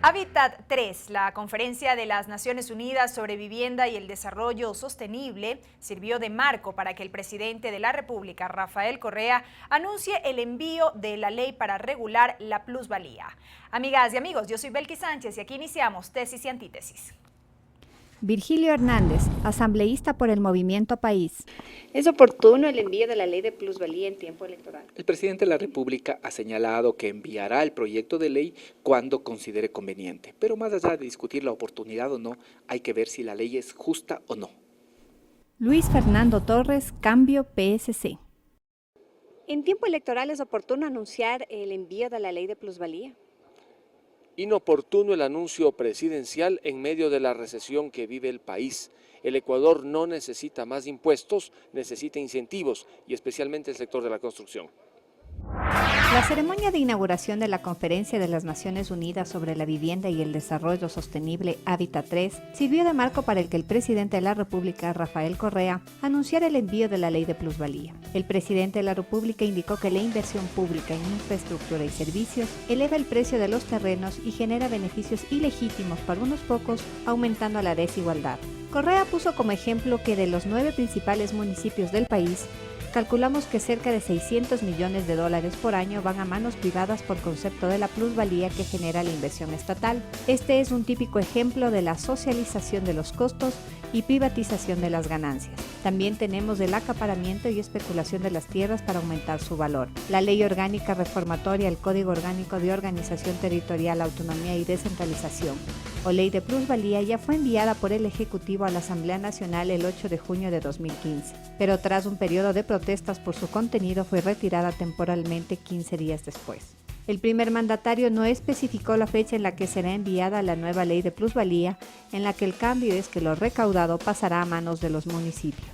Hábitat 3, la Conferencia de las Naciones Unidas sobre Vivienda y el Desarrollo Sostenible, sirvió de marco para que el presidente de la República, Rafael Correa, anuncie el envío de la ley para regular la plusvalía. Amigas y amigos, yo soy Belkis Sánchez y aquí iniciamos Tesis y Antítesis. Virgilio Hernández, asambleísta por el Movimiento País. ¿Es oportuno el envío de la ley de plusvalía en tiempo electoral? El presidente de la República ha señalado que enviará el proyecto de ley cuando considere conveniente. Pero más allá de discutir la oportunidad o no, hay que ver si la ley es justa o no. Luis Fernando Torres, Cambio PSC. ¿En tiempo electoral es oportuno anunciar el envío de la ley de plusvalía? Inoportuno el anuncio presidencial en medio de la recesión que vive el país. El Ecuador no necesita más impuestos, necesita incentivos y especialmente el sector de la construcción. La ceremonia de inauguración de la Conferencia de las Naciones Unidas sobre la Vivienda y el Desarrollo Sostenible Hábitat 3 sirvió de marco para el que el presidente de la República, Rafael Correa, anunciara el envío de la ley de plusvalía. El presidente de la República indicó que la inversión pública en infraestructura y servicios eleva el precio de los terrenos y genera beneficios ilegítimos para unos pocos, aumentando la desigualdad. Correa puso como ejemplo que de los 9 principales municipios del país, calculamos que cerca de 600 millones de dólares por año van a manos privadas por concepto de la plusvalía que genera la inversión estatal. Este es un típico ejemplo de la socialización de los costos y privatización de las ganancias. También tenemos el acaparamiento y especulación de las tierras para aumentar su valor. La Ley Orgánica Reformatoria al Código Orgánico de Organización Territorial, Autonomía y Descentralización, o Ley de Plusvalía, ya fue enviada por el Ejecutivo a la Asamblea Nacional el 8 de junio de 2015, pero tras un periodo de protestas por su contenido fue retirada temporalmente 15 días después. El primer mandatario no especificó la fecha en la que será enviada la nueva ley de plusvalía, en la que el cambio es que lo recaudado pasará a manos de los municipios.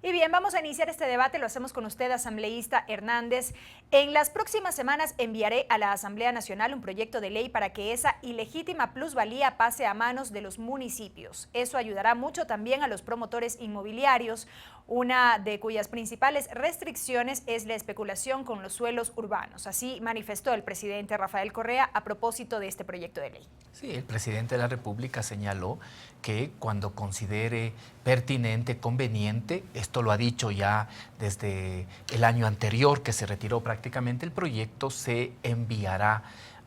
Y bien, vamos a iniciar este debate, lo hacemos con usted, asambleísta Hernández. En las próximas semanas enviaré a la Asamblea Nacional un proyecto de ley para que esa ilegítima plusvalía pase a manos de los municipios. Eso ayudará mucho también a los promotores inmobiliarios, una de cuyas principales restricciones es la especulación con los suelos urbanos. Así manifestó el presidente Rafael Correa a propósito de este proyecto de ley. Sí, el presidente de la República señaló que cuando considere pertinente, conveniente, esto lo ha dicho ya desde el año anterior que se retiró prácticamente el proyecto, se enviará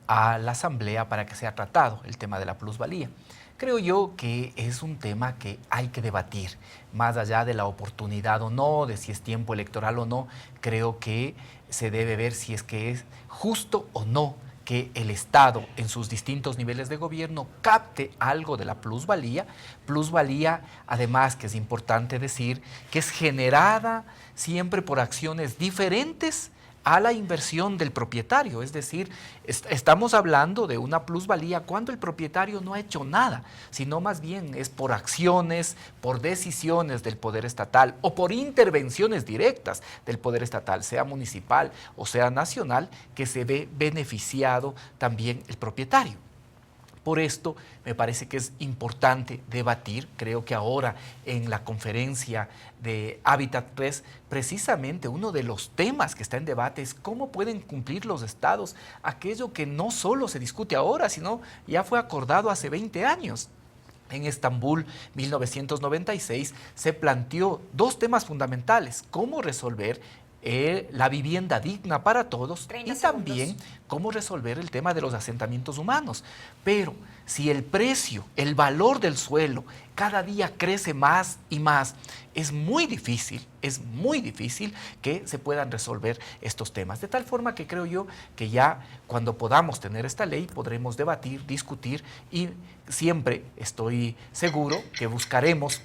a la Asamblea para que sea tratado el tema de la plusvalía. Creo yo que es un tema que hay que debatir, más allá de la oportunidad o no, de si es tiempo electoral o no, creo que se debe ver si es que es justo o no que el Estado en sus distintos niveles de gobierno capte algo de la plusvalía, además que es importante decir que es generada siempre por acciones diferentes a la inversión del propietario, es decir, estamos hablando de una plusvalía cuando el propietario no ha hecho nada, sino más bien es por acciones, por decisiones del poder estatal o por intervenciones directas del poder estatal, sea municipal o sea nacional, que se ve beneficiado también el propietario. Por esto me parece que es importante debatir, creo que ahora en la conferencia de Hábitat 3, precisamente uno de los temas que está en debate es cómo pueden cumplir los estados aquello que no solo se discute ahora, sino ya fue acordado hace 20 años. En Estambul, 1996, se planteó 2 temas fundamentales: cómo resolver la vivienda digna para todos y también cómo resolver el tema de los asentamientos humanos. Pero si el precio, el valor del suelo cada día crece más y más, es muy difícil que se puedan resolver estos temas. De tal forma que creo yo que ya cuando podamos tener esta ley podremos debatir, discutir y siempre estoy seguro que buscaremos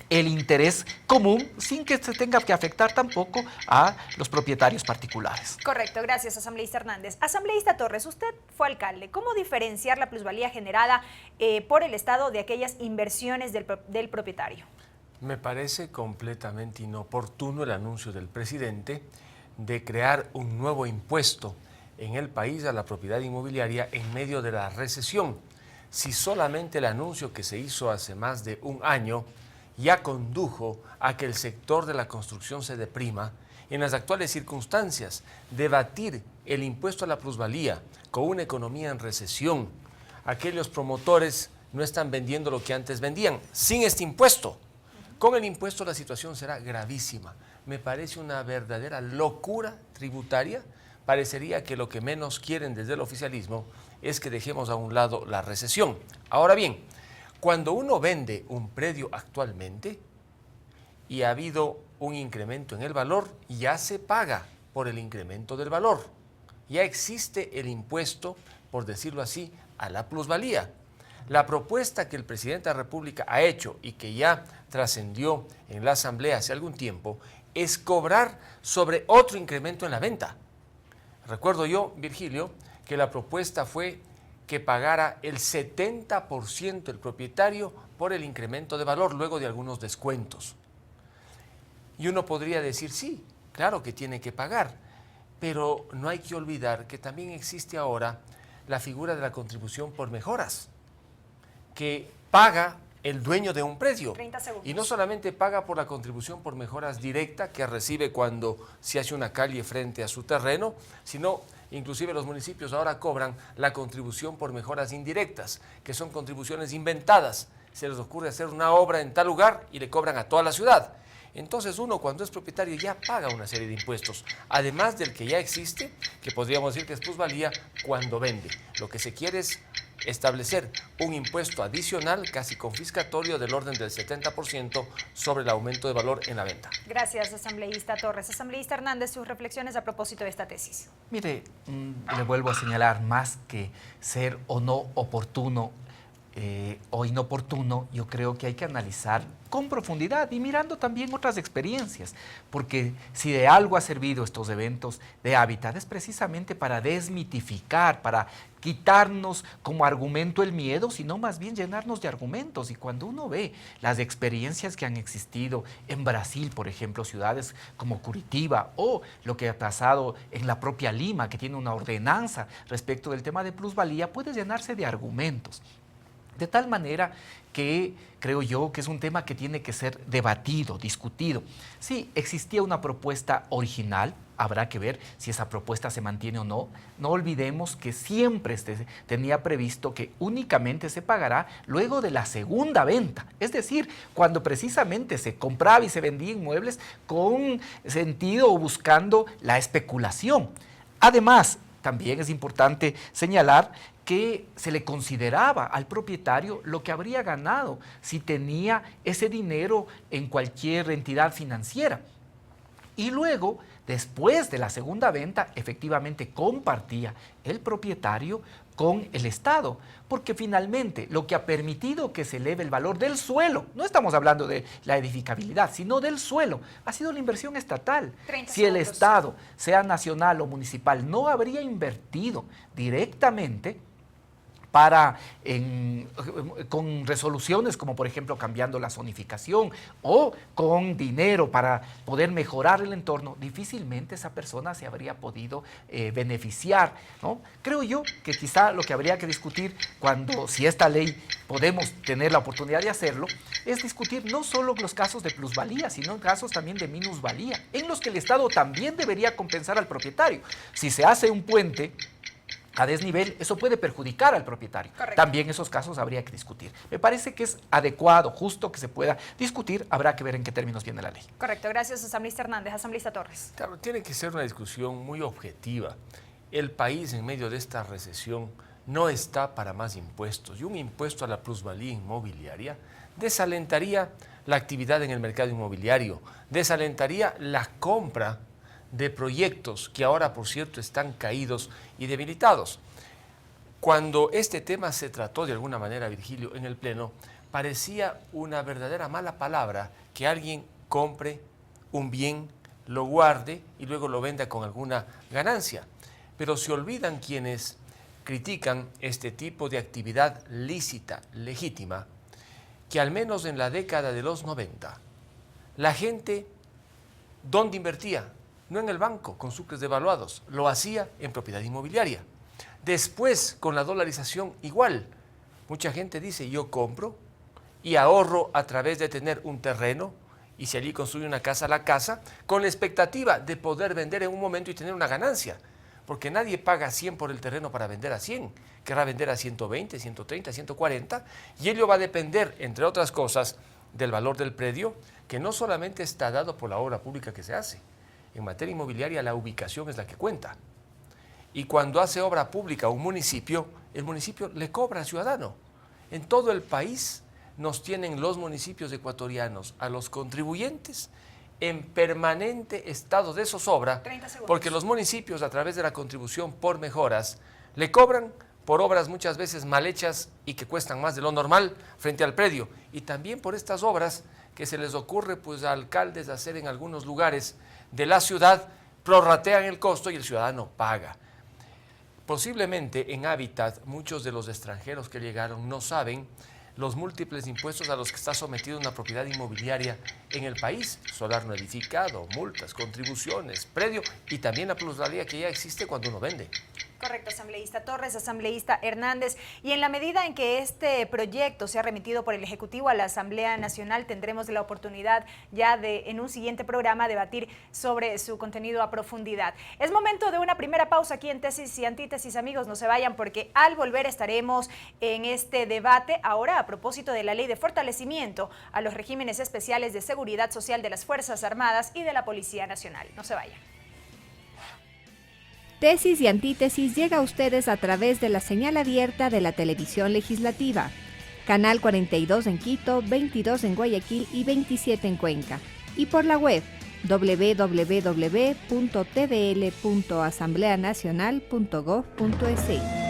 el interés común sin que se tenga que afectar tampoco a los propietarios particulares. Correcto, gracias, asambleísta Hernández. Asambleísta Torres, usted fue alcalde. ¿Cómo diferenciar la plusvalía generada por el Estado de aquellas inversiones del propietario? Me parece completamente inoportuno el anuncio del presidente de crear un nuevo impuesto en el país a la propiedad inmobiliaria en medio de la recesión. Si solamente el anuncio que se hizo hace más de un año ya condujo a que el sector de la construcción se deprima en las actuales circunstancias, debatir el impuesto a la plusvalía con una economía en recesión. Aquellos promotores no están vendiendo lo que antes vendían, sin este impuesto. Con el impuesto la situación será gravísima. Me parece una verdadera locura tributaria. Parecería que lo que menos quieren desde el oficialismo es que dejemos a un lado la recesión. Ahora bien, cuando uno vende un predio actualmente y ha habido un incremento en el valor, ya se paga por el incremento del valor. Ya existe el impuesto, por decirlo así, a la plusvalía. La propuesta que el presidente de la República ha hecho y que ya trascendió en la Asamblea hace algún tiempo es cobrar sobre otro incremento en la venta. Recuerdo yo, Virgilio, que la propuesta fue que pagara el 70% el propietario por el incremento de valor luego de algunos descuentos. Y uno podría decir, sí, claro que tiene que pagar, pero no hay que olvidar que también existe ahora la figura de la contribución por mejoras, que paga el dueño de un predio. 30 segundos. Y no solamente paga por la contribución por mejoras directa que recibe cuando se hace una calle frente a su terreno, sino inclusive los municipios ahora cobran la contribución por mejoras indirectas, que son contribuciones inventadas. Se les ocurre hacer una obra en tal lugar y le cobran a toda la ciudad. Entonces uno cuando es propietario ya paga una serie de impuestos, además del que ya existe, que podríamos decir que es plusvalía cuando vende. Lo que se quiere es establecer un impuesto adicional, casi confiscatorio, del orden del 70% sobre el aumento de valor en la venta. Gracias, asambleísta Torres. Asambleísta Hernández, sus reflexiones a propósito de esta tesis. Mire, le vuelvo a señalar, más que ser o no oportuno o inoportuno, yo creo que hay que analizar con profundidad y mirando también otras experiencias, porque si de algo ha servido estos eventos de Hábitat es precisamente para desmitificar, para quitarnos como argumento el miedo, sino más bien llenarnos de argumentos. Y cuando uno ve las experiencias que han existido en Brasil, por ejemplo, ciudades como Curitiba, o lo que ha pasado en la propia Lima, que tiene una ordenanza respecto del tema de plusvalía, puede llenarse de argumentos. De tal manera que creo yo que es un tema que tiene que ser debatido, discutido. Sí, existía una propuesta original, habrá que ver si esa propuesta se mantiene o no. No olvidemos que siempre se tenía previsto que únicamente se pagará luego de la segunda venta. Es decir, cuando precisamente se compraba y se vendía inmuebles con sentido o buscando la especulación. Además, también es importante señalar que se le consideraba al propietario lo que habría ganado si tenía ese dinero en cualquier entidad financiera. Y luego, después de la segunda venta, efectivamente compartía el propietario con el Estado, porque finalmente lo que ha permitido que se eleve el valor del suelo, no estamos hablando de la edificabilidad, sino del suelo, ha sido la inversión estatal. Si el Estado, sea nacional o municipal, no habría invertido directamente con resoluciones como por ejemplo cambiando la zonificación o con dinero para poder mejorar el entorno, difícilmente esa persona se habría podido beneficiar, ¿no? Creo yo que quizá lo que habría que discutir si esta ley podemos tener la oportunidad de hacerlo, es discutir no solo los casos de plusvalía, sino casos también de minusvalía, en los que el Estado también debería compensar al propietario. Si se hace un puente a desnivel, eso puede perjudicar al propietario. Correcto. También esos casos habría que discutir. Me parece que es adecuado, justo que se pueda discutir, habrá que ver en qué términos viene la ley. Correcto, gracias, asambleísta Hernández. Asambleísta Torres. Claro, tiene que ser una discusión muy objetiva. El país en medio de esta recesión no está para más impuestos y un impuesto a la plusvalía inmobiliaria desalentaría la actividad en el mercado inmobiliario, desalentaría la compra de proyectos que ahora, por cierto, están caídos y debilitados. Cuando este tema se trató de alguna manera, Virgilio, en el Pleno, parecía una verdadera mala palabra que alguien compre un bien, lo guarde y luego lo venda con alguna ganancia. Pero se olvidan quienes critican este tipo de actividad lícita, legítima, que al menos en la década de los 90, la gente, ¿dónde invertía? No en el banco, con sucres devaluados, lo hacía en propiedad inmobiliaria. Después, con la dolarización, igual. Mucha gente dice, yo compro y ahorro a través de tener un terreno y si allí construye una casa, la casa, con la expectativa de poder vender en un momento y tener una ganancia. Porque nadie paga 100 por el terreno para vender a 100. Querrá vender a 120, 130, 140, y ello va a depender, entre otras cosas, del valor del predio, que no solamente está dado por la obra pública que se hace. En materia inmobiliaria, la ubicación es la que cuenta. Y cuando hace obra pública un municipio, el municipio le cobra al ciudadano. En todo el país nos tienen los municipios ecuatorianos a los contribuyentes en permanente estado de zozobra, porque los municipios, a través de la contribución por mejoras, le cobran por obras muchas veces mal hechas y que cuestan más de lo normal frente al predio, y también por estas obras que se les ocurre pues a alcaldes hacer en algunos lugares de la ciudad, prorratean el costo y el ciudadano paga. Posiblemente en Hábitat muchos de los extranjeros que llegaron no saben los múltiples impuestos a los que está sometida una propiedad inmobiliaria en el país: solar no edificado, multas, contribuciones, predio y también la plusvalía que ya existe cuando uno vende. Correcto, asambleísta Torres, asambleísta Hernández. Y en la medida en que este proyecto sea remitido por el Ejecutivo a la Asamblea Nacional, tendremos la oportunidad ya de, en un siguiente programa, debatir sobre su contenido a profundidad. Es momento de una primera pausa aquí en Tesis y Antítesis, amigos, no se vayan, porque al volver estaremos en este debate, ahora a propósito de la Ley de Fortalecimiento a los regímenes especiales de seguridad social de las Fuerzas Armadas y de la Policía Nacional. No se vayan. Tesis y Antítesis llega a ustedes a través de la señal abierta de la televisión legislativa. Canal 42 en Quito, 22 en Guayaquil y 27 en Cuenca. Y por la web www.tvl.asambleanacional.gov.es.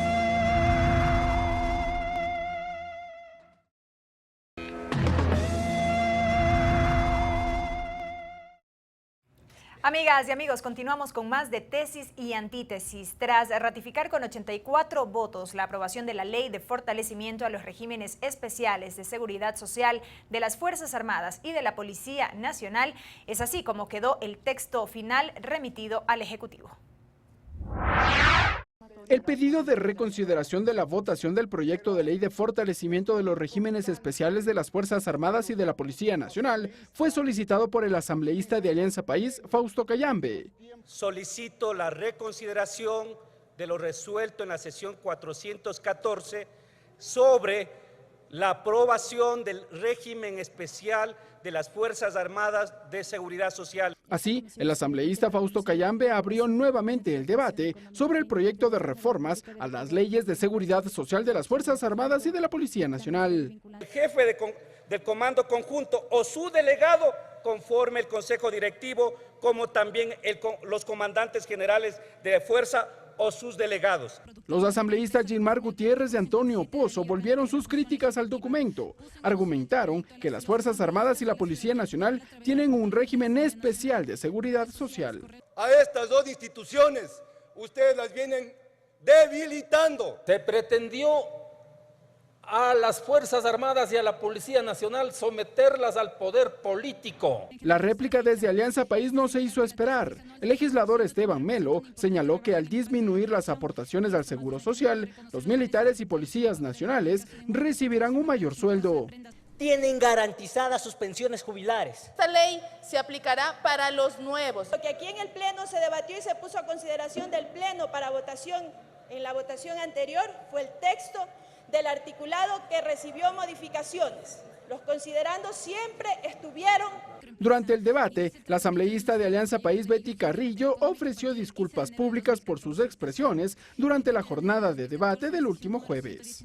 Amigas y amigos, continuamos con más de Tesis y Antítesis. Tras ratificar con 84 votos la aprobación de la Ley de Fortalecimiento a los regímenes especiales de seguridad social de las Fuerzas Armadas y de la Policía Nacional, es así como quedó el texto final remitido al Ejecutivo. El pedido de reconsideración de la votación del proyecto de ley de fortalecimiento de los regímenes especiales de las Fuerzas Armadas y de la Policía Nacional fue solicitado por el asambleísta de Alianza País, Fausto Cayambe. Solicito la reconsideración de lo resuelto en la sesión 414 sobre la aprobación del régimen especial de las Fuerzas Armadas de Seguridad Social. Así, el asambleísta Fausto Cayambe abrió nuevamente el debate sobre el proyecto de reformas a las leyes de seguridad social de las Fuerzas Armadas y de la Policía Nacional. El jefe del Comando Conjunto o su delegado conforme el Consejo Directivo, como también los comandantes generales de fuerza o sus delegados. Los asambleístas Gilmar Gutiérrez y Antonio Pozo volvieron sus críticas al documento. Argumentaron que las Fuerzas Armadas y la Policía Nacional tienen un régimen especial de seguridad social. A estas dos instituciones ustedes las vienen debilitando. Se pretendió a las Fuerzas Armadas y a la Policía Nacional someterlas al poder político. La réplica desde Alianza País no se hizo esperar. El legislador Esteban Melo señaló que al disminuir las aportaciones al Seguro Social, los militares y policías nacionales recibirán un mayor sueldo. Tienen garantizadas sus pensiones jubilares. Esta ley se aplicará para los nuevos. Lo que aquí en el Pleno se debatió y se puso a consideración del Pleno para votación en la votación anterior fue el texto del articulado que recibió modificaciones. Los considerandos siempre estuvieron. Durante el debate, la asambleísta de Alianza País, Betty Carrillo, ofreció disculpas públicas por sus expresiones durante la jornada de debate del último jueves.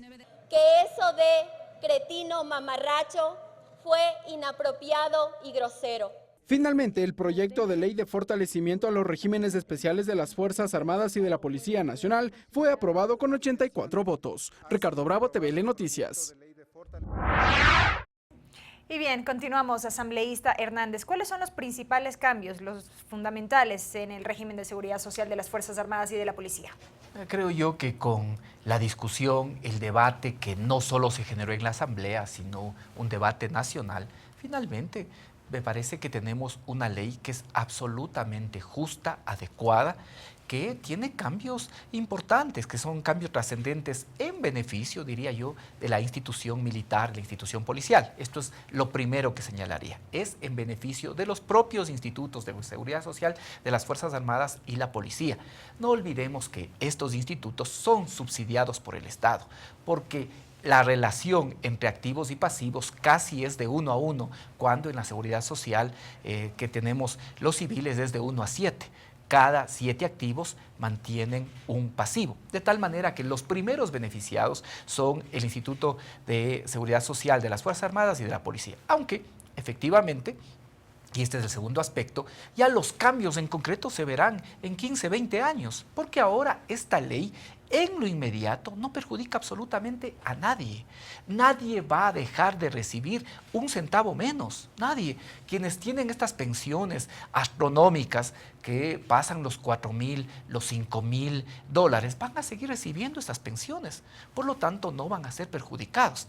Que eso de cretino mamarracho fue inapropiado y grosero. Finalmente, el proyecto de ley de fortalecimiento a los regímenes especiales de las Fuerzas Armadas y de la Policía Nacional fue aprobado con 84 votos. Ricardo Bravo, TVL Noticias. Y bien, continuamos, asambleísta Hernández. ¿Cuáles son los principales cambios, los fundamentales en el régimen de seguridad social de las Fuerzas Armadas y de la Policía? Creo yo que con la discusión, el debate que no solo se generó en la Asamblea, sino un debate nacional, finalmente me parece que tenemos una ley que es absolutamente justa, adecuada, que tiene cambios importantes, que son cambios trascendentes en beneficio, diría yo, de la institución militar, de la institución policial. Esto es lo primero que señalaría. Es en beneficio de los propios institutos de seguridad social, de las Fuerzas Armadas y la policía. No olvidemos que estos institutos son subsidiados por el Estado, porque la relación entre activos y pasivos casi es de 1 a 1, cuando en la seguridad social que tenemos los civiles es de 1 a 7. Cada 7 activos mantienen un pasivo, de tal manera que los primeros beneficiados son el Instituto de Seguridad Social de las Fuerzas Armadas y de la Policía, aunque efectivamente, y este es el segundo aspecto, ya los cambios en concreto se verán en 15, 20 años, porque ahora esta ley en lo inmediato no perjudica absolutamente a nadie. Nadie va a dejar de recibir un centavo menos, nadie. Quienes tienen estas pensiones astronómicas que pasan los 4.000, los 5.000 dólares, van a seguir recibiendo estas pensiones, por lo tanto no van a ser perjudicados.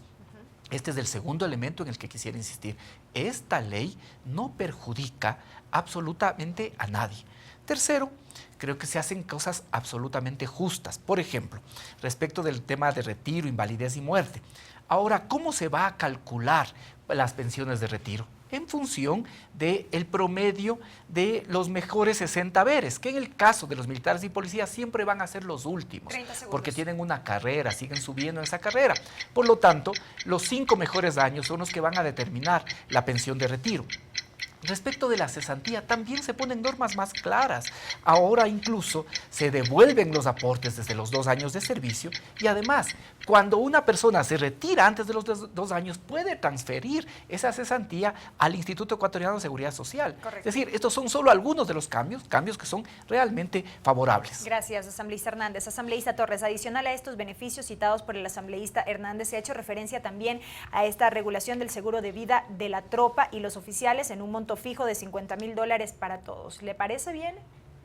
Este es el segundo elemento en el que quisiera insistir. Esta ley no perjudica absolutamente a nadie. Tercero, creo que se hacen cosas absolutamente justas. Por ejemplo, respecto del tema de retiro, invalidez y muerte. Ahora, ¿cómo se va a calcular las pensiones de retiro? En función del promedio de los mejores 60 haberes, que en el caso de los militares y policías siempre van a ser los últimos, porque tienen una carrera, siguen subiendo en esa carrera. Por lo tanto, los 5 mejores años son los que van a determinar la pensión de retiro. Respecto de la cesantía, también se ponen normas más claras. Ahora incluso se devuelven los aportes desde los 2 años de servicio y además, cuando una persona se retira antes de los 2 años, puede transferir esa cesantía al Instituto Ecuatoriano de Seguridad Social. Correcto. Es decir, estos son solo algunos de los cambios que son realmente favorables. Gracias, asambleísta Hernández. Asambleísta Torres, adicional a estos beneficios citados por el asambleísta Hernández, se ha hecho referencia también a esta regulación del seguro de vida de la tropa y los oficiales en un monto fijo de $50.000 para todos. ¿Le parece bien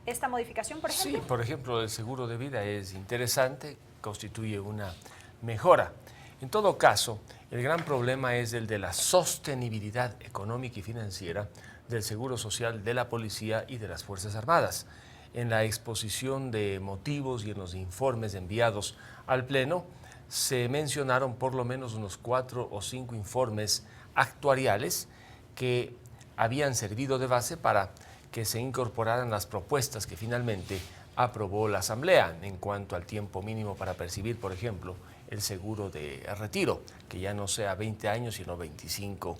esta modificación, por ejemplo? Sí, por ejemplo, el seguro de vida es interesante, constituye una mejora. En todo caso, el gran problema es el de la sostenibilidad económica y financiera del Seguro Social de la Policía y de las Fuerzas Armadas. En la exposición de motivos y en los informes enviados al Pleno, se mencionaron por lo menos unos 4 o 5 informes actuariales que habían servido de base para que se incorporaran las propuestas que finalmente aprobó la Asamblea en cuanto al tiempo mínimo para percibir, por ejemplo, el seguro de retiro, que ya no sea 20 años, sino 25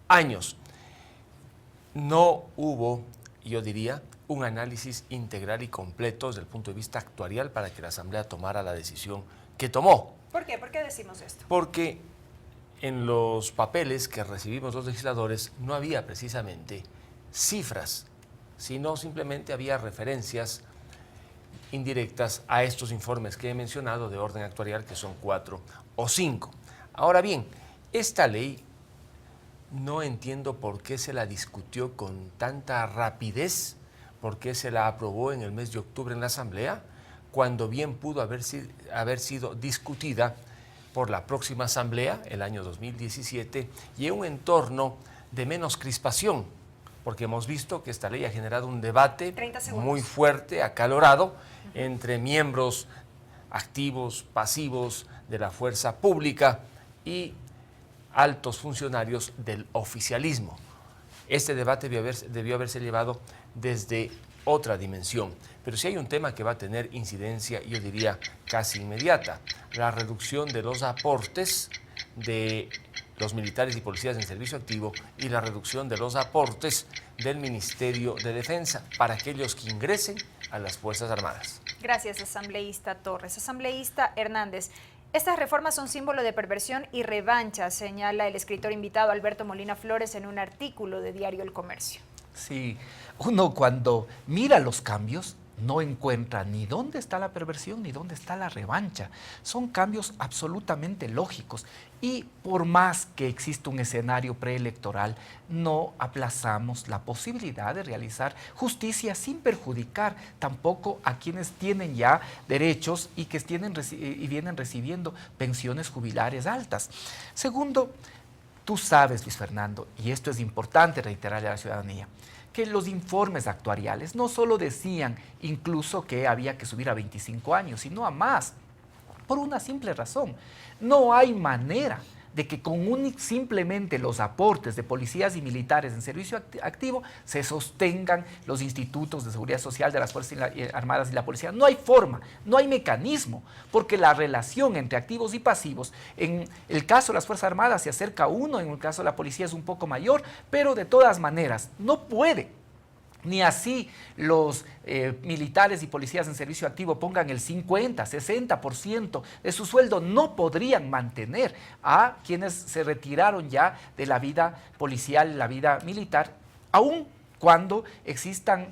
años. No hubo, yo diría, un análisis integral y completo desde el punto de vista actuarial para que la Asamblea tomara la decisión que tomó. ¿Por qué? ¿Por qué decimos esto? Porque en los papeles que recibimos los legisladores no había precisamente cifras, sino simplemente había referencias indirectas a estos informes que he mencionado de orden actuarial, que son 4 o 5. Ahora bien, esta ley no entiendo por qué se la discutió con tanta rapidez, por qué se la aprobó en el mes de octubre en la Asamblea, cuando bien pudo haber sido discutida por la próxima Asamblea, el año 2017, y en un entorno de menos crispación, porque hemos visto que esta ley ha generado un debate muy fuerte, acalorado, entre miembros activos, pasivos de la fuerza pública y altos funcionarios del oficialismo. Este debate debió haberse llevado desde otra dimensión. Pero sí hay un tema que va a tener incidencia, yo diría, casi inmediata: la reducción de los aportes de los militares y policías en servicio activo y la reducción de los aportes del Ministerio de Defensa para aquellos que ingresen a las Fuerzas Armadas. Gracias, asambleísta Torres. Asambleísta Hernández, estas reformas son símbolo de perversión y revancha, señala el escritor invitado Alberto Molina Flores en un artículo de Diario El Comercio. Sí, uno cuando mira los cambios no encuentra ni dónde está la perversión ni dónde está la revancha. Son cambios absolutamente lógicos y por más que exista un escenario preelectoral, no aplazamos la posibilidad de realizar justicia sin perjudicar tampoco a quienes tienen ya derechos y que vienen recibiendo pensiones jubilares altas. Segundo, tú sabes, Luis Fernando, y esto es importante reiterarle a la ciudadanía, que los informes actuariales no solo decían incluso que había que subir a 25 años, sino a más, por una simple razón. No hay manera de que con simplemente los aportes de policías y militares en servicio activo se sostengan los institutos de seguridad social de las Fuerzas Armadas y la policía. No hay forma, no hay mecanismo, porque la relación entre activos y pasivos, en el caso de las Fuerzas Armadas se acerca a 1, en el caso de la policía es un poco mayor, pero de todas maneras no puede. Ni así los militares y policías en servicio activo pongan el 50, 60% de su sueldo, no podrían mantener a quienes se retiraron ya de la vida policial, la vida militar, aun cuando existan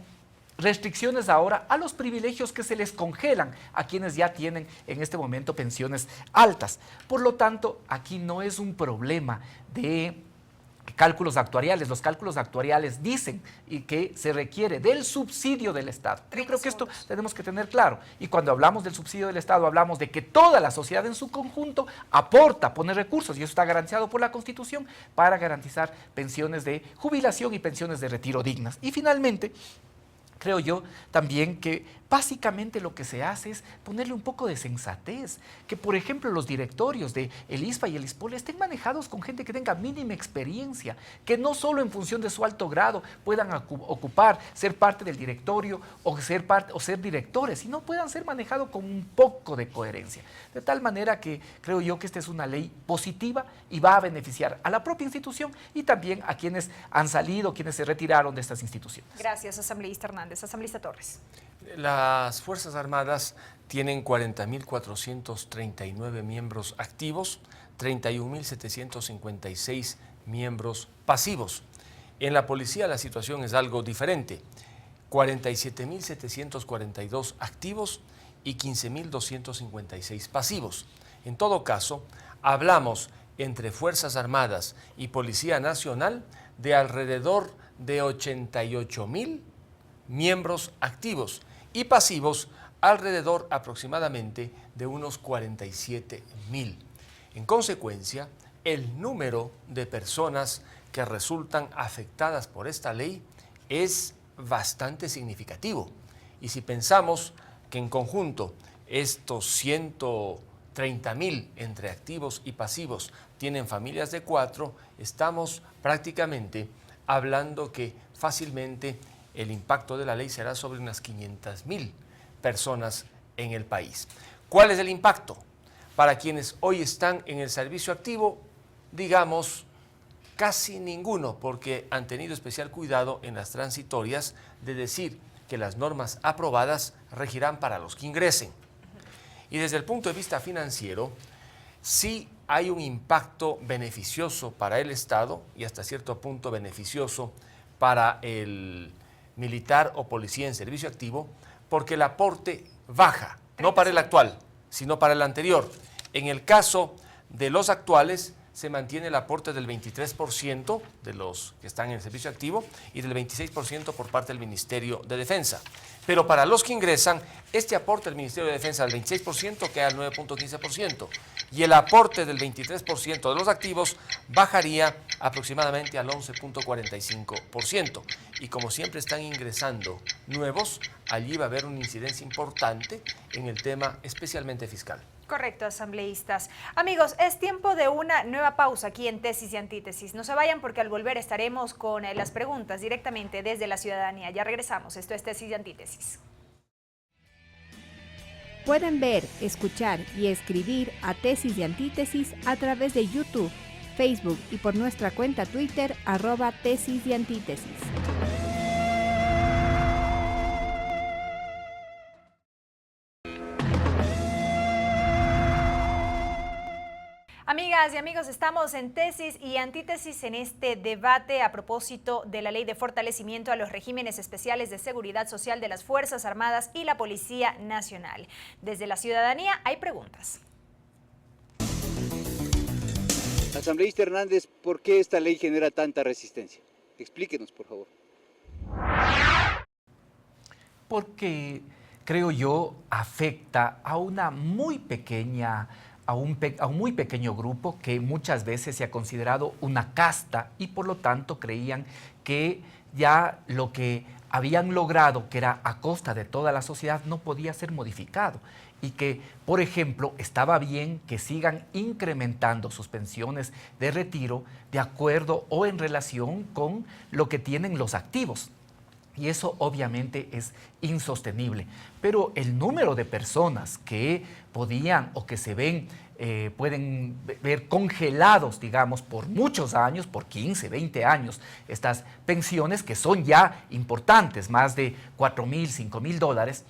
restricciones ahora a los privilegios que se les congelan a quienes ya tienen en este momento pensiones altas. Por lo tanto, aquí no es un problema de cálculos actuariales. Los cálculos actuariales dicen y que se requiere del subsidio del Estado. Yo creo que esto tenemos que tener claro. Y cuando hablamos del subsidio del Estado, hablamos de que toda la sociedad en su conjunto aporta, pone recursos, y eso está garantizado por la Constitución, para garantizar pensiones de jubilación y pensiones de retiro dignas. Y finalmente, creo yo también que básicamente lo que se hace es ponerle un poco de sensatez, que por ejemplo los directorios de el ISPA y el ISPOL estén manejados con gente que tenga mínima experiencia, que no solo en función de su alto grado puedan ocupar, ser parte del directorio o ser directores, sino puedan ser manejados con un poco de coherencia. De tal manera que creo yo que esta es una ley positiva y va a beneficiar a la propia institución y también a quienes han salido, quienes se retiraron de estas instituciones. Gracias, asambleísta Hernández. Asambleísta Torres. Las Fuerzas Armadas tienen 40.439 miembros activos, 31.756 miembros pasivos. En la policía la situación es algo diferente, 47.742 activos y 15.256 pasivos. En todo caso, hablamos entre Fuerzas Armadas y Policía Nacional de alrededor de 88.000 miembros activos y pasivos alrededor aproximadamente de unos 47.000. En consecuencia, el número de personas que resultan afectadas por esta ley es bastante significativo. Y si pensamos que en conjunto estos 130.000 entre activos y pasivos tienen familias de 4, estamos prácticamente hablando que fácilmente el impacto de la ley será sobre unas 500.000 personas en el país. ¿Cuál es el impacto? Para quienes hoy están en el servicio activo, digamos, casi ninguno, porque han tenido especial cuidado en las transitorias de decir que las normas aprobadas regirán para los que ingresen. Y desde el punto de vista financiero, sí hay un impacto beneficioso para el Estado y hasta cierto punto beneficioso para el militar o policía en servicio activo, porque el aporte baja, no para el actual, sino para el anterior. En el caso de los actuales, se mantiene el aporte del 23% de los que están en el servicio activo y del 26% por parte del Ministerio de Defensa. Pero para los que ingresan, este aporte del Ministerio de Defensa del 26% queda al 9.15% y el aporte del 23% de los activos bajaría aproximadamente al 11.45%. Y como siempre están ingresando nuevos, allí va a haber una incidencia importante en el tema especialmente fiscal. Correcto, asambleístas. Amigos, es tiempo de una nueva pausa aquí en Tesis y Antítesis. No se vayan porque al volver estaremos con las preguntas directamente desde la ciudadanía. Ya regresamos. Esto es Tesis y Antítesis. Pueden ver, escuchar y escribir a Tesis y Antítesis a través de YouTube, Facebook y por nuestra cuenta Twitter @Tesis y Antítesis. Amigas y amigos, estamos en Tesis y Antítesis en este debate a propósito de la Ley de Fortalecimiento a los Regímenes Especiales de Seguridad Social de las Fuerzas Armadas y la Policía Nacional. Desde la ciudadanía hay preguntas. Asambleísta Hernández, ¿por qué esta ley genera tanta resistencia? Explíquenos, por favor. Porque, creo yo, afecta a una muy pequeña a un muy pequeño grupo que muchas veces se ha considerado una casta y por lo tanto creían que ya lo que habían logrado, que era a costa de toda la sociedad, no podía ser modificado. Y que, por ejemplo, estaba bien que sigan incrementando sus pensiones de retiro de acuerdo o en relación con lo que tienen los activos. Y eso obviamente es insostenible. Pero el número de personas que podían o que se ven, pueden ver congelados, digamos, por muchos años, por 15, 20 años, estas pensiones que son ya importantes, más de $4,000, $5,000,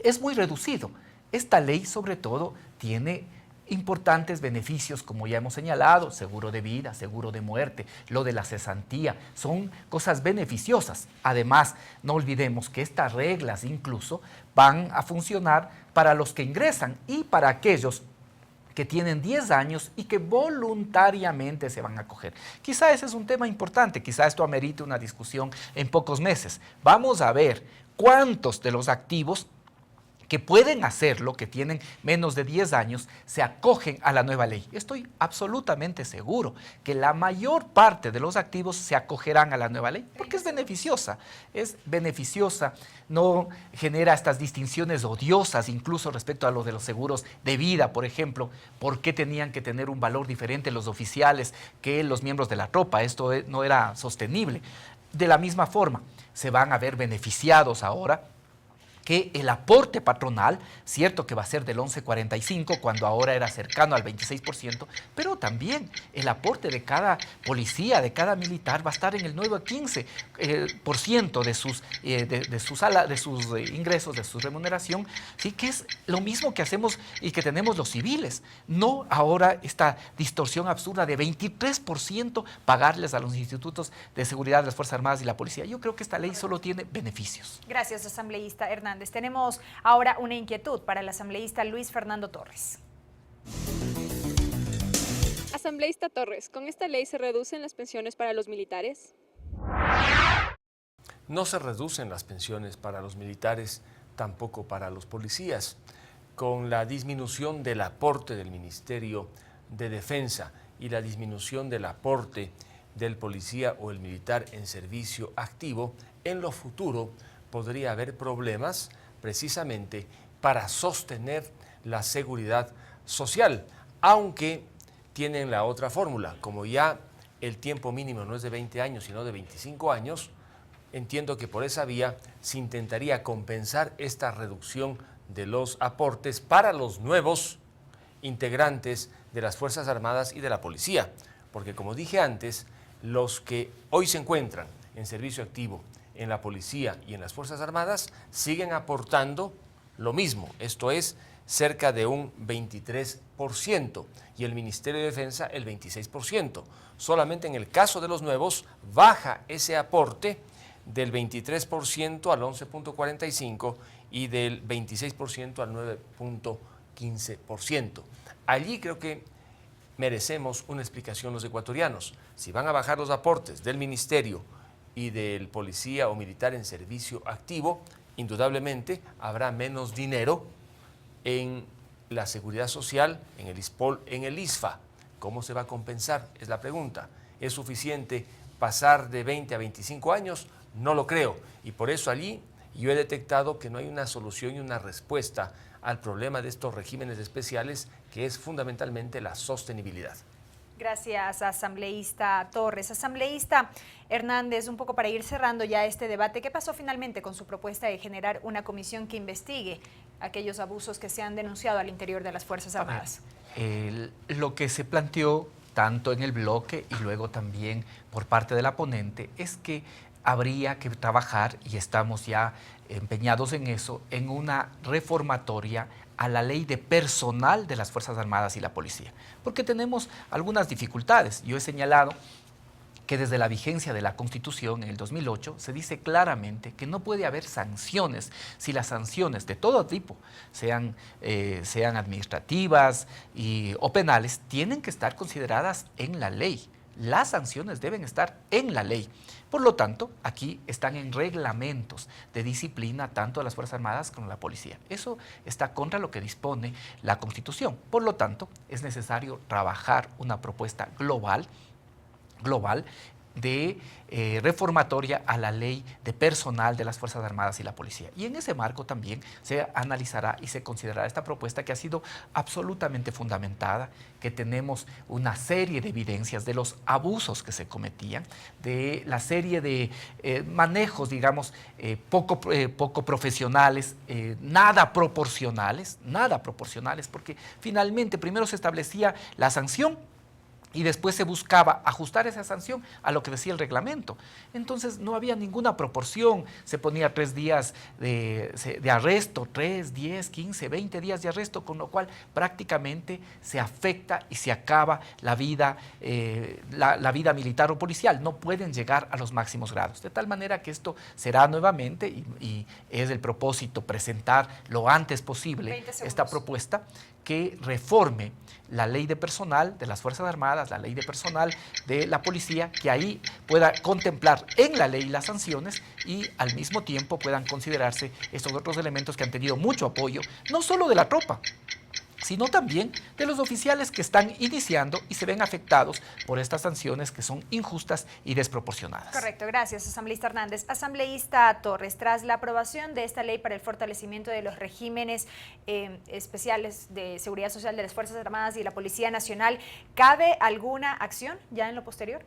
es muy reducido. Esta ley, sobre todo, tiene importantes beneficios, como ya hemos señalado, seguro de vida, seguro de muerte, lo de la cesantía, son cosas beneficiosas. Además, no olvidemos que estas reglas incluso van a funcionar para los que ingresan y para aquellos que tienen 10 años y que voluntariamente se van a acoger. Quizá ese es un tema importante, quizá esto amerite una discusión en pocos meses. Vamos a ver cuántos de los activos que pueden hacerlo, que tienen menos de 10 años, se acogen a la nueva ley. Estoy absolutamente seguro que la mayor parte de los activos se acogerán a la nueva ley, porque es beneficiosa, no genera estas distinciones odiosas, incluso respecto a lo de los seguros de vida, por ejemplo, ¿por qué tenían que tener un valor diferente los oficiales que los miembros de la tropa? Esto no era sostenible. De la misma forma, se van a ver beneficiados ahora que el aporte patronal, cierto que va a ser del 11,45 cuando ahora era cercano al 26%, pero también el aporte de cada policía, de cada militar va a estar en el 9,15% de sus ingresos, de su remuneración, sí, que es lo mismo que hacemos y que tenemos los civiles, no ahora esta distorsión absurda de 23% pagarles a los institutos de seguridad de las Fuerzas Armadas y la policía. Yo creo que esta ley solo tiene beneficios. Gracias, asambleísta Hernández. Tenemos ahora una inquietud para el asambleísta Luis Fernando Torres. Asambleísta Torres, ¿con esta ley se reducen las pensiones para los militares? No se reducen las pensiones para los militares, tampoco para los policías. Con la disminución del aporte del Ministerio de Defensa y la disminución del aporte del policía o el militar en servicio activo, en lo futuro podría haber problemas precisamente para sostener la seguridad social, aunque tienen la otra fórmula. Como ya el tiempo mínimo no es de 20 años, sino de 25 años, entiendo que por esa vía se intentaría compensar esta reducción de los aportes para los nuevos integrantes de las Fuerzas Armadas y de la Policía, porque como dije antes, los que hoy se encuentran en servicio activo en la Policía y en las Fuerzas Armadas siguen aportando lo mismo, esto es cerca de un 23%, y el Ministerio de Defensa el 26%. Solamente en el caso de los nuevos baja ese aporte del 23% al 11,45% y del 26% al 9,15%. Allí creo que merecemos una explicación los ecuatorianos. Si van a bajar los aportes del Ministerio y del policía o militar en servicio activo, indudablemente habrá menos dinero en la seguridad social, en el ISPOL, en el ISFA. ¿Cómo se va a compensar? Es la pregunta. ¿Es suficiente pasar de 20 a 25 años? No lo creo. Y por eso allí yo he detectado que no hay una solución y una respuesta al problema de estos regímenes especiales, que es fundamentalmente la sostenibilidad. Gracias, asambleísta Torres. Asambleísta Hernández, un poco para ir cerrando ya este debate, ¿qué pasó finalmente con su propuesta de generar una comisión que investigue aquellos abusos que se han denunciado al interior de las Fuerzas Armadas? Lo que se planteó tanto en el bloque y luego también por parte de la ponente es que habría que trabajar, y estamos ya empeñados en eso, en una reformatoria a la ley de personal de las Fuerzas Armadas y la Policía, porque tenemos algunas dificultades. Yo he señalado que desde la vigencia de la Constitución en el 2008 se dice claramente que no puede haber sanciones si las sanciones de todo tipo, sean administrativas o penales, tienen que estar consideradas en la ley. Las sanciones deben estar en la ley. Por lo tanto, aquí están en reglamentos de disciplina tanto de las Fuerzas Armadas como de la Policía. Eso está contra lo que dispone la Constitución. Por lo tanto, es necesario trabajar una propuesta global, de reformatoria a la ley de personal de las Fuerzas Armadas y la Policía. Y en ese marco también se analizará y se considerará esta propuesta que ha sido absolutamente fundamentada, que tenemos una serie de evidencias de los abusos que se cometían, de la serie de manejos, digamos, poco profesionales, nada proporcionales, porque finalmente primero se establecía la sanción y después se buscaba ajustar esa sanción a lo que decía el reglamento. Entonces no había ninguna proporción, se ponía 3 días de arresto, 3, 10, 15, 20 días de arresto, con lo cual prácticamente se afecta y se acaba la vida militar o policial. No pueden llegar a los máximos grados. De tal manera que esto será nuevamente, y es el propósito presentar lo antes posible esta propuesta, que reforme la ley de personal de las Fuerzas Armadas, la ley de personal de la Policía, que ahí pueda contemplar en la ley las sanciones y al mismo tiempo puedan considerarse estos otros elementos que han tenido mucho apoyo, no solo de la tropa, sino también de los oficiales que están iniciando y se ven afectados por estas sanciones que son injustas y desproporcionadas. Correcto, gracias, asambleísta Hernández. Asambleísta Torres, tras la aprobación de esta ley para el fortalecimiento de los regímenes especiales de seguridad social de las Fuerzas Armadas y la Policía Nacional, ¿cabe alguna acción ya en lo posterior?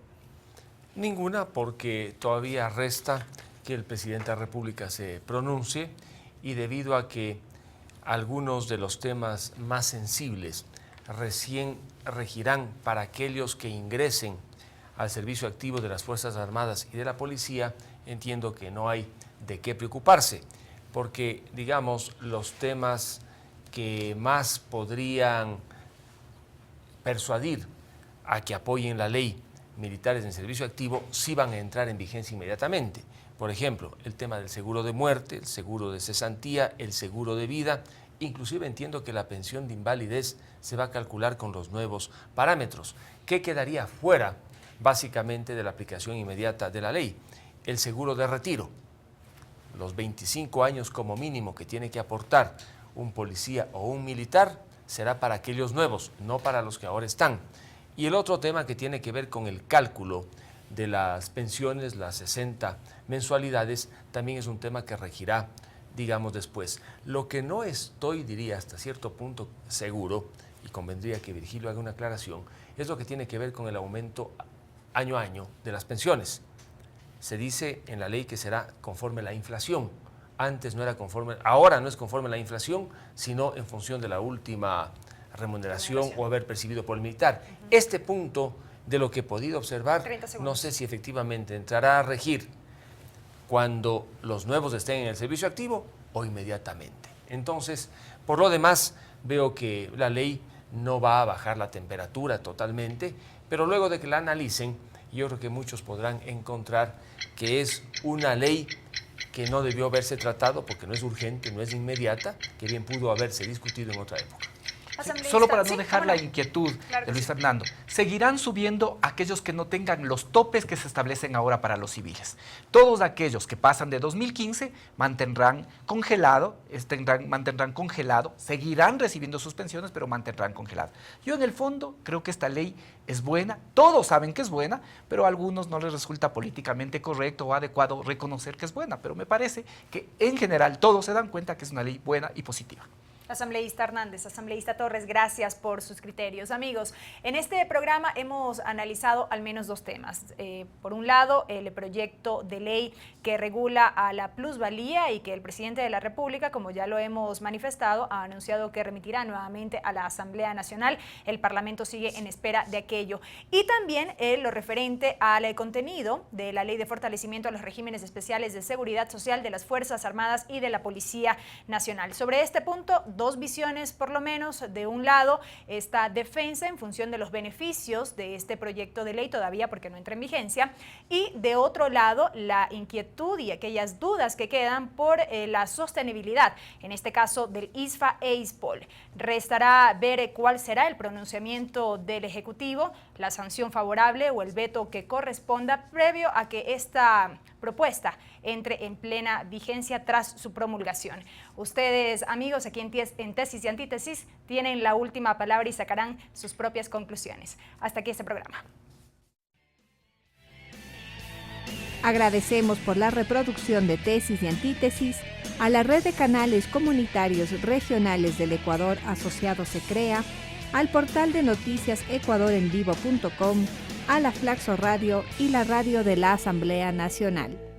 Ninguna, porque todavía resta que el presidente de la República se pronuncie, y debido a que algunos de los temas más sensibles recién regirán para aquellos que ingresen al servicio activo de las Fuerzas Armadas y de la Policía, entiendo que no hay de qué preocuparse, porque, digamos, los temas que más podrían persuadir a que apoyen la ley militares en servicio activo sí van a entrar en vigencia inmediatamente. Por ejemplo, el tema del seguro de muerte, el seguro de cesantía, el seguro de vida. Inclusive entiendo que la pensión de invalidez se va a calcular con los nuevos parámetros. ¿Qué quedaría fuera, básicamente, de la aplicación inmediata de la ley? El seguro de retiro. Los 25 años como mínimo que tiene que aportar un policía o un militar será para aquellos nuevos, no para los que ahora están. Y el otro tema que tiene que ver con el cálculo de las pensiones, las 60 mensualidades, también es un tema que regirá, digamos, después. Lo que no estoy, diría, hasta cierto punto seguro, y convendría que Virgilio haga una aclaración, es lo que tiene que ver con el aumento año a año de las pensiones. Se dice en la ley que será conforme la inflación. Antes no era conforme, ahora no es conforme la inflación, sino en función de la última remuneración o haber percibido por el militar. Este punto, de lo que he podido observar, no sé si efectivamente entrará a regir cuando los nuevos estén en el servicio activo o inmediatamente. Entonces, por lo demás, veo que la ley no va a bajar la temperatura totalmente, pero luego de que la analicen, yo creo que muchos podrán encontrar que es una ley que no debió haberse tratado porque no es urgente, no es inmediata, que bien pudo haberse discutido en otra época. Solo para no dejar la inquietud de Luis Fernando, seguirán subiendo aquellos que no tengan los topes que se establecen ahora para los civiles. Todos aquellos que pasan de 2015 mantendrán congelado, seguirán recibiendo sus pensiones, pero mantendrán congelado. Yo en el fondo creo que esta ley es buena, todos saben que es buena, pero a algunos no les resulta políticamente correcto o adecuado reconocer que es buena, pero me parece que en general todos se dan cuenta que es una ley buena y positiva. Asambleísta Hernández, asambleísta Torres, gracias por sus criterios. Amigos, en este programa hemos analizado al menos dos temas. Por un lado, el proyecto de ley que regula a la plusvalía y que el presidente de la República, como ya lo hemos manifestado, ha anunciado que remitirá nuevamente a la Asamblea Nacional. El Parlamento sigue en espera de aquello. Y también lo referente al contenido de la Ley de Fortalecimiento a los Regímenes Especiales de Seguridad Social de las Fuerzas Armadas y de la Policía Nacional. Sobre este punto, dos visiones por lo menos. De un lado, esta defensa en función de los beneficios de este proyecto de ley, todavía porque no entra en vigencia, y de otro lado, la inquietud y aquellas dudas que quedan por la sostenibilidad, en este caso del ISFA e ISPOL. Restará ver cuál será el pronunciamiento del Ejecutivo, la sanción favorable o el veto que corresponda previo a que esta propuesta entre en plena vigencia tras su promulgación. Ustedes, amigos, aquí en Tesis y Antítesis, tienen la última palabra y sacarán sus propias conclusiones. Hasta aquí este programa. Agradecemos por la reproducción de Tesis y Antítesis a la red de canales comunitarios regionales del Ecuador asociado Secrea, al portal de noticias ecuadorenvivo.com, a la Flaxo Radio y la radio de la Asamblea Nacional.